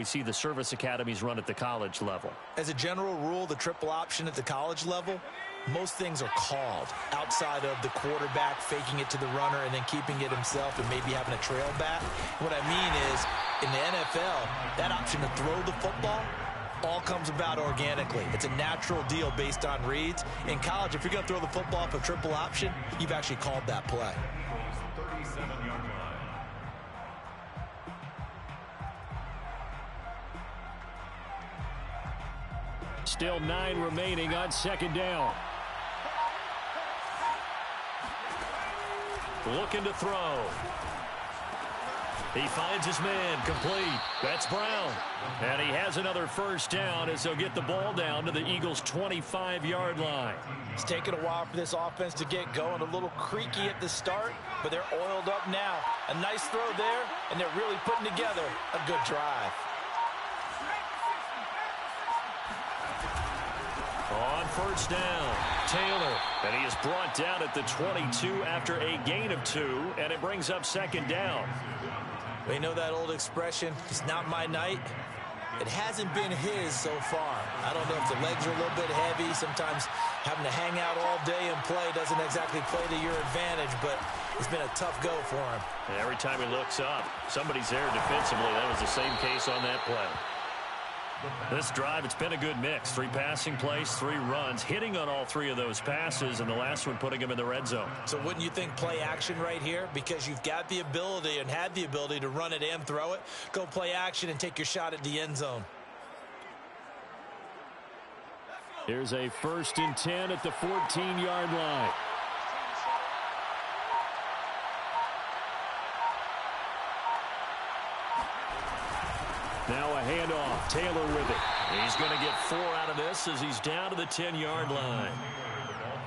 We see the service academies run at the college level. As a general rule, the triple option at the college level, most things are called outside of the quarterback faking it to the runner and then keeping it himself and maybe having a trail back. What I mean is, in the NFL, that option to throw the football all comes about organically. It's a natural deal based on reads. In college, if you're going to throw the football off a triple option, you've actually called that play. Still 9 remaining on second down. Looking to throw. He finds his man, complete. That's Brown. And he has another first down as they'll get the ball down to the Eagles' 25-yard line. It's taken a while for this offense to get going. A little creaky at the start, but they're oiled up now. A nice throw there, and they're really putting together a good drive. On first down, Taylor, and he is brought down at the 22 after a gain of 2, and it brings up second down. We know that old expression, it's not my night. It hasn't been his so far. I don't know if the legs are a little bit heavy. Sometimes having to hang out all day and play doesn't exactly play to your advantage, but it's been a tough go for him. And every time he looks up, somebody's there defensively. That was the same case on that play. This drive, it's been a good mix. 3 passing plays, 3 runs, hitting on all 3 of those passes, and the last one putting him in the red zone. So wouldn't you think play action right here? Because you've got the ability and had the ability to run it and throw it. Go play action and take your shot at the end zone. Here's a 1st and 10 at the 14-yard line. Now a handoff. Taylor with it. He's going to get 4 out of this as he's down to the 10-yard line.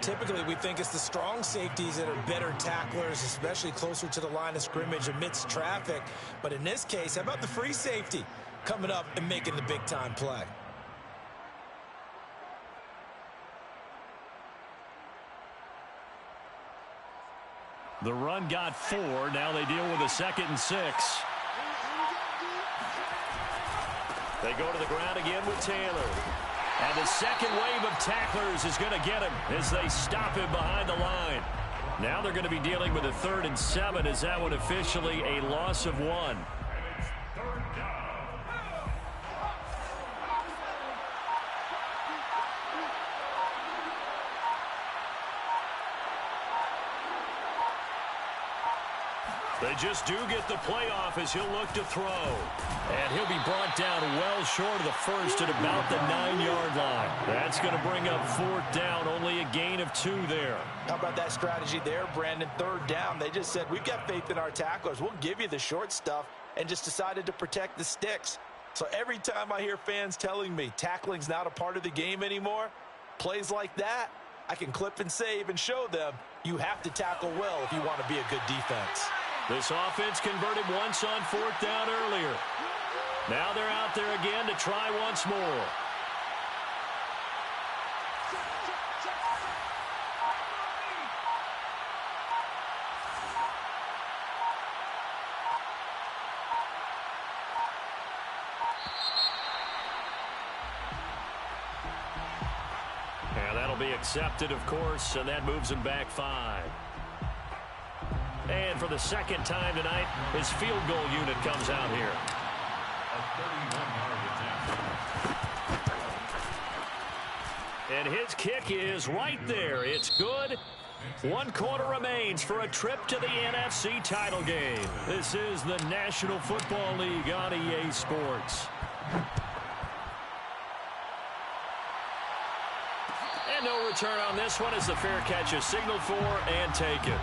Typically, we think it's the strong safeties that are better tacklers, especially closer to the line of scrimmage amidst traffic. But in this case, how about the free safety coming up and making the big-time play? The run got 4. Now they deal with a 2nd and 6. They go to the ground again with Taylor. And the second wave of tacklers is going to get him as they stop him behind the line. Now they're going to be dealing with a 3rd and 7 as that one officially a loss of 1. They just do get the playoff as he'll look to throw. And he'll be brought down well short of the first at about the 9-yard line. That's going to bring up 4th down, only a gain of 2 there. How about that strategy there, Brandon? 3rd down, they just said, we've got faith in our tacklers. We'll give you the short stuff, and just decided to protect the sticks. So every time I hear fans telling me tackling's not a part of the game anymore, plays like that, I can clip and save and show them you have to tackle well if you want to be a good defense. This offense converted once on 4th down earlier. Now they're out there again to try once more. And that'll be accepted, of course, and that moves him back 5. And for the 2nd time tonight, his field goal unit comes out here. And his kick is right there. It's good. 1 quarter remains for a trip to the NFC title game. This is the National Football League on EA Sports. And no return on this one as the fair catch is signaled for and taken.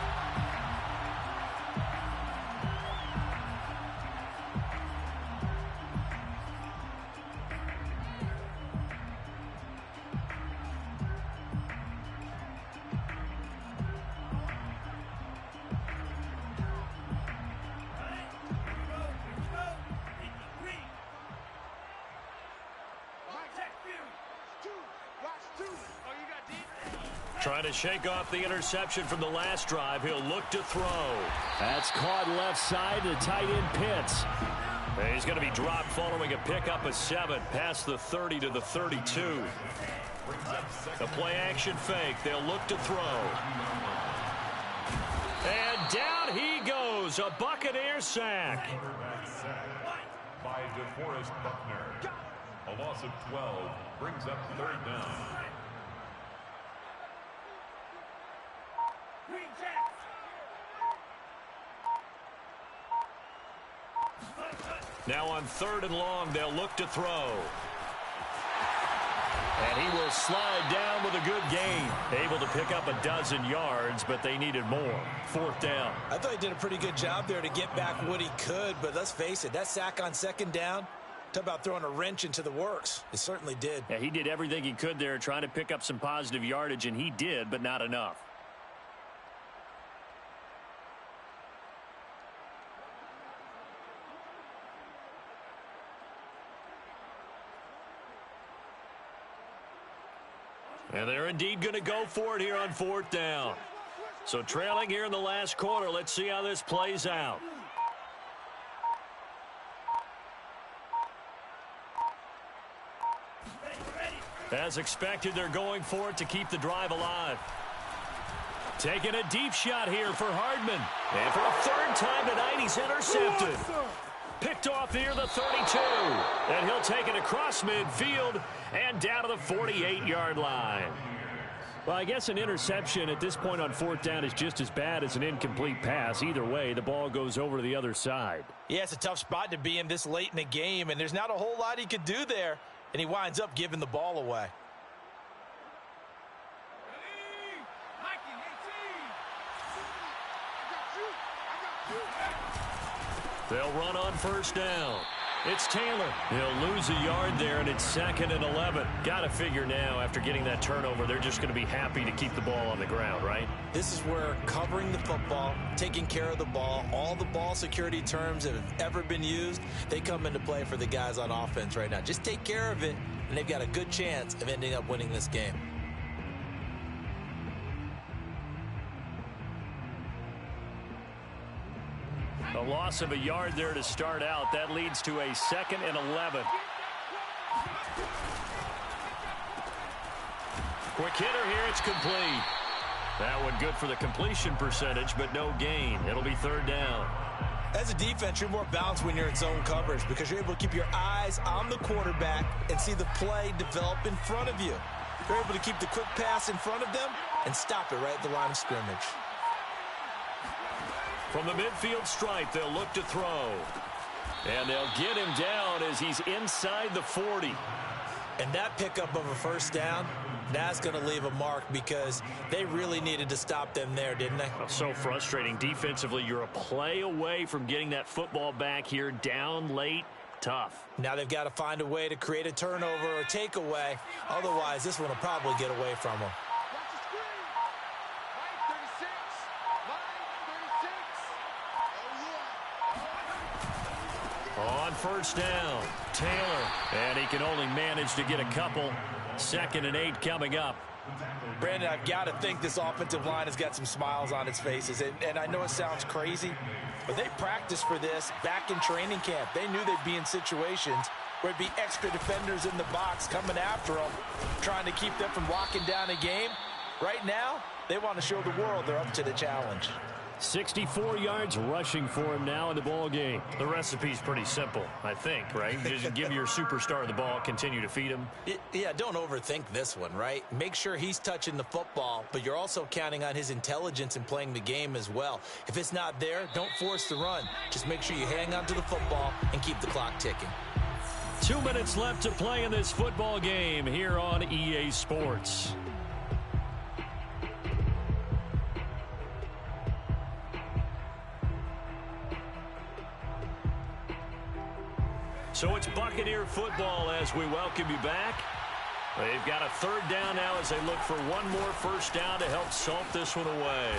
Trying to shake off the interception from the last drive. He'll look to throw. That's caught left side to tight end Pitts. And he's going to be dropped following a pickup of 7 past the 30 to the 32. The play action fake. They'll look to throw. And down he goes. A Buccaneer sack. By DeForest Buckner. A loss of 12 brings up 3rd down. Now on 3rd and long, they'll look to throw. And he will slide down with a good gain. Able to pick up 12 yards, but they needed more. 4th down. I thought he did a pretty good job there to get back what he could, but let's face it, that sack on 2nd down, talk about throwing a wrench into the works. It certainly did. Yeah, he did everything he could there trying to pick up some positive yardage, and he did, but not enough. And they're indeed going to go for it here on 4th down. So trailing here in the last quarter, let's see how this plays out. As expected, they're going for it to keep the drive alive. Taking a deep shot here for Hardman. And for a 3rd time tonight, he's intercepted. Picked off near the 32. And he'll take it across midfield and down to the 48-yard line. Well, I guess an interception at this point on 4th down is just as bad as an incomplete pass. Either way, the ball goes over to the other side. Yeah, it's a tough spot to be in this late in the game, and there's not a whole lot he could do there. And he winds up giving the ball away. They'll run on 1st down. It's Taylor. He'll lose a yard there, and it's 2nd and 11. Got to figure now, after getting that turnover, they're just going to be happy to keep the ball on the ground, right? This is where covering the football, taking care of the ball, all the ball security terms that have ever been used, they come into play for the guys on offense right now. Just take care of it, and they've got a good chance of ending up winning this game. A loss of a yard there to start out. That leads to a 2nd and 11. Quick hitter here. It's complete. That one good for the completion percentage, but no gain. It'll be 3rd down. As a defense, you're more balanced when you're in zone coverage because you're able to keep your eyes on the quarterback and see the play develop in front of you. You're able to keep the quick pass in front of them and stop it right at the line of scrimmage. From the midfield stripe, they'll look to throw. And they'll get him down as he's inside the 40. And that pickup of a 1st down, that's going to leave a mark because they really needed to stop them there, didn't they? So frustrating. Defensively, you're a play away from getting that football back here down late. Tough. Now they've got to find a way to create a turnover or takeaway. Otherwise, this one will probably get away from them. On 1st down, Taylor. And he can only manage to get a couple. 2nd and 8 coming up. Brandon, I've got to think this offensive line has got some smiles on its faces. And I know it sounds crazy, but they practiced for this back in training camp. They knew they'd be in situations where it'd be extra defenders in the box coming after them, trying to keep them from locking down a game. Right now, they want to show the world they're up to the challenge. 64 yards rushing for him now in the ball game. The recipe's pretty simple, I think, right? Just give your superstar the ball, continue to feed him. Yeah, don't overthink this one, right? Make sure he's touching the football, but you're also counting on his intelligence in playing the game as well. If it's not there, don't force the run. Just make sure you hang on to the football and keep the clock ticking. 2 minutes left to play in this football game here on EA Sports. So it's Buccaneer football as we welcome you back. They've got a 3rd down now as they look for one more 1st down to help salt this one away.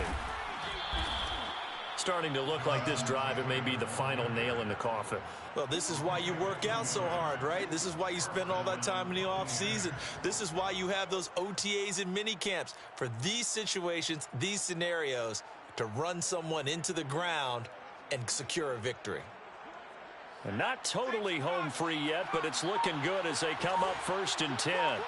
Starting to look like this drive, it may be the final nail in the coffin. Well, this is why you work out so hard, right? This is why you spend all that time in the offseason. This is why you have those OTAs and mini camps for these situations, these scenarios, to run someone into the ground and secure a victory. And not totally home free yet, but it's looking good as they come up 1st and 10.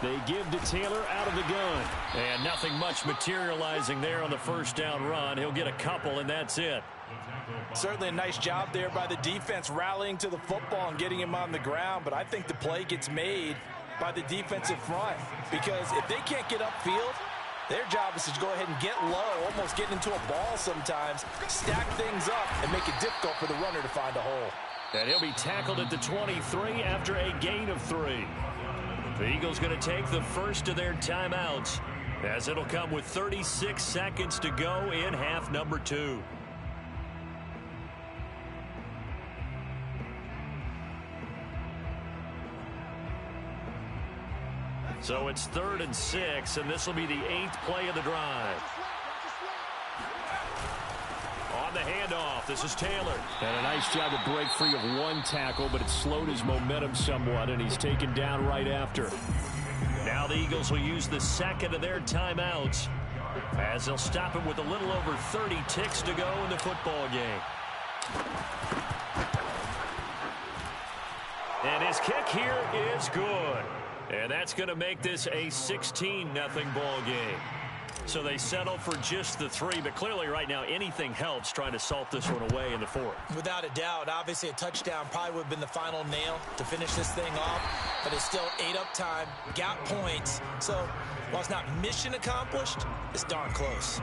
They give to Taylor out of the gun. And nothing much materializing there on the first down run. He'll get a couple, and that's it. Certainly a nice job there by the defense rallying to the football and getting him on the ground. But I think the play gets made by the defensive front. Because if they can't get upfield, their job is to go ahead and get low, almost get into a ball sometimes, stack things up, and make it difficult for the runner to find a hole. And he'll be tackled at the 23 after a gain of 3. The Eagles going to take the first of their timeouts, as it'll come with 36 seconds to go in half number 2. So it's 3rd and 6, and this will be the 8th play of the drive. On the handoff, this is Taylor. And a nice job to break free of one tackle, but it slowed his momentum somewhat, and he's taken down right after. Now the Eagles will use the second of their timeouts, as they'll stop him with a little over 30 ticks to go in the football game. And his kick here is good. And that's going to make this a 16-0 ball game. So they settle for just the 3, but clearly right now anything helps trying to salt this one away in the 4th. Without a doubt, obviously a touchdown probably would have been the final nail to finish this thing off, but it's still 8 up time, got points. So while it's not mission accomplished, it's darn close.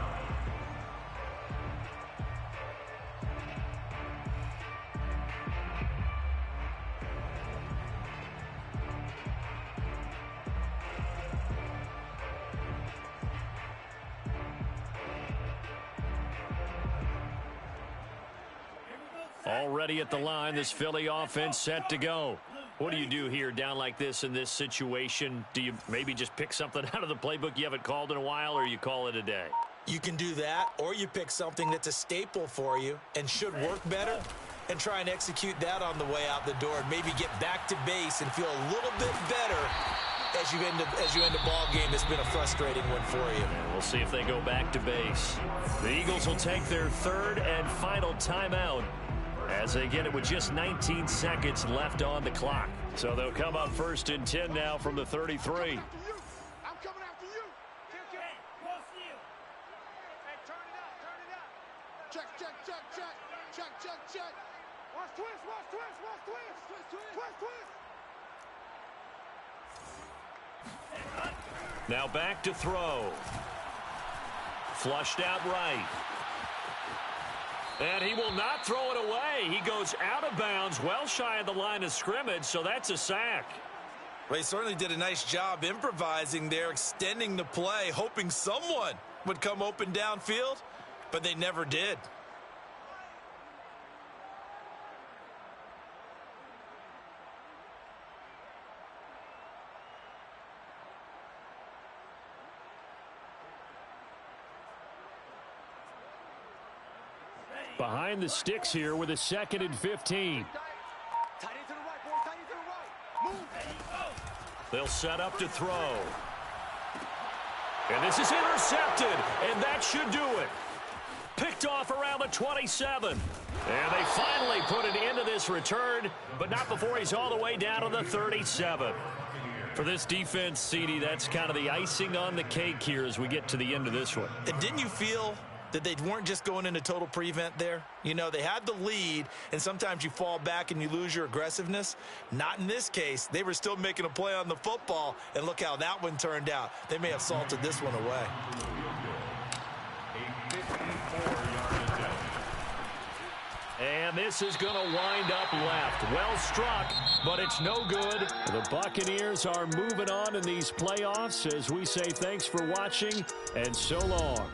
Already at the line, this Philly offense set to go. What do you do here down like this in this situation? Do you maybe just pick something out of the playbook you haven't called in a while, or you call it a day? You can do that, or you pick something that's a staple for you and should work better and try and execute that on the way out the door and maybe get back to base and feel a little bit better as you end a ball game that's been a frustrating one for you. And we'll see if they go back to base. The Eagles will take their 3rd and final timeout, as they get it with just 19 seconds left on the clock. So they'll come up 1st and 10 now from the 33. I'm coming after you. Hey, close to you. Hey, turn it up. Check. Watch twist. Now back to throw. Flushed out right. And he will not throw it away. He goes out of bounds, well shy of the line of scrimmage, so that's a sack. Well, he certainly did a nice job improvising there, extending the play, hoping someone would come open downfield, but they never did. Behind the sticks here with a 2nd and 15. They'll set up to throw. And this is intercepted, and that should do it. Picked off around the 27. And they finally put an end to this return, but not before he's all the way down to the 37. For this defense, CD, that's kind of the icing on the cake here as we get to the end of this one. And didn't you feel that they weren't just going into total prevent there? You know, they had the lead, and sometimes you fall back and you lose your aggressiveness. Not in this case. They were still making a play on the football, and look how that one turned out. They may have salted this one away. A 54-yard attempt. And this is going to wind up left. Well struck, but it's no good. The Buccaneers are moving on in these playoffs as we say thanks for watching and so long.